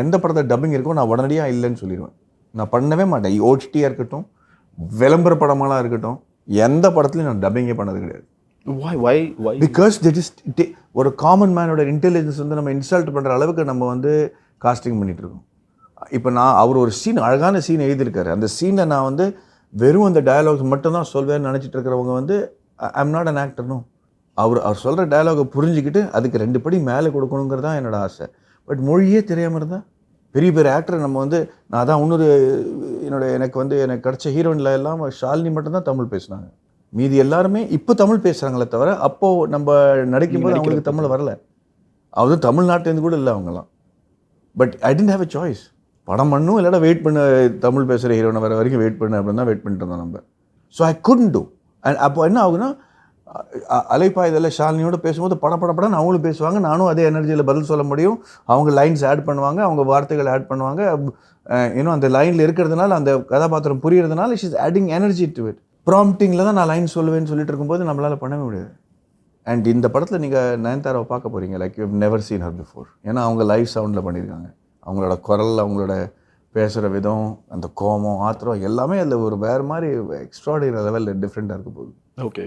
எந்த படத்தில் டப்பிங் இருக்கோ நான் உடனடியாக இல்லைன்னு சொல்லிடுவேன். நான் பண்ணவே மாட்டேன். ஓடிடியாக இருக்கட்டும், விளம்பர படமாலாம் இருக்கட்டும், எந்த படத்துலையும் நான் டப்பிங்கே பண்ணது கிடையாது. why பிகாஸ் தட் இஸ் ஒரு காமன் மேனோட இன்டெலிஜென்ஸ் வந்து நம்ம இன்சல்ட் பண்ணுற அளவுக்கு நம்ம வந்து காஸ்டிங் பண்ணிகிட்டு இருக்கோம். இப்போ அவர் ஒரு சீன், அழகான சீன் எழுதியிருக்காரு. அந்த சீனை நான் வந்து வெறும் அந்த டயலாக்ஸ் மட்டும்தான் சொல்வேன்னு நினச்சிட்டு இருக்கிறவங்க வந்து ஐ எம் நாட் அன் ஆக்டர்னும். அவர் சொல்கிற டயலாகை புரிஞ்சுக்கிட்டு அதுக்கு 2 படி மேலே கொடுக்கணுங்கிறது தான் என்னோட ஆசை. பட் மொழியே தெரியாமல் இருந்தால் பெரிய பெரிய ஆக்டரை நம்ம வந்து நான் அதான் இன்னொரு எனக்கு கிடச்ச ஹீரோயினில் எல்லாம் ஷாலினி மட்டும்தான் தமிழ் பேசினாங்க. மீதி எல்லாருமே இப்போ தமிழ் பேசுகிறாங்களே தவிர அப்போது நம்ம நடிக்கும்போது அவங்களுக்கு தமிழ் வரல. அதுவும் தமிழ்நாட்டிலேருந்து கூட இல்லை அவங்கலாம். But I don't have a choice. படம் பண்ணும் இல்லைனா வெயிட் பண்ண, தமிழ் பேசுகிற ஹீரோனை வர வரைக்கும் வெயிட் பண்ண அப்படின்னு தான் வெயிட் பண்ணிட்டு இருந்தோம் நம்ம. So I couldn't two. And அப்போ என்ன ஆகுனா, அலைப்பாயுதல்ல ஷாலினியோட பேசும்போது படன்னு அவங்களும் பேசுவாங்க, நானும் அதே எனர்ஜியில் பதில் சொல்ல முடியும். அவங்க லைன்ஸ் ஆட் பண்ணுவாங்க, அவங்க வார்த்தைகள் ஆட் பண்ணுவாங்க. இன்னும் அந்த லைனில் இருக்கிறதுனால, அந்த கதாபாத்திரம் புரியறதுனால she is adding energy to it. ப்ராம்ப்டிங்கில் தான் நான் லைன் சொல்லுவேன்னு சொல்லிட்டு இருக்கும்போது நம்மளால் பண்ணவே முடியாது. அண்ட் இந்த படத்தில் நீங்கள் நயன்தாராவை பார்க்க போகிறீங்க, like you have never seen her before. ஏன்னா அவங்க லைவ் சவுண்டில் பண்ணியிருக்காங்க. அவங்களோட குரல், அவங்களோட பேசுகிற விதம், அந்த கோபம், ஆத்திரம் எல்லாமே அதில் ஒரு வேறு மாதிரி எக்ஸ்ட்ராடினரி லெவலில் டிஃப்ரெண்ட்டாக இருக்க போகுது. ஓகே.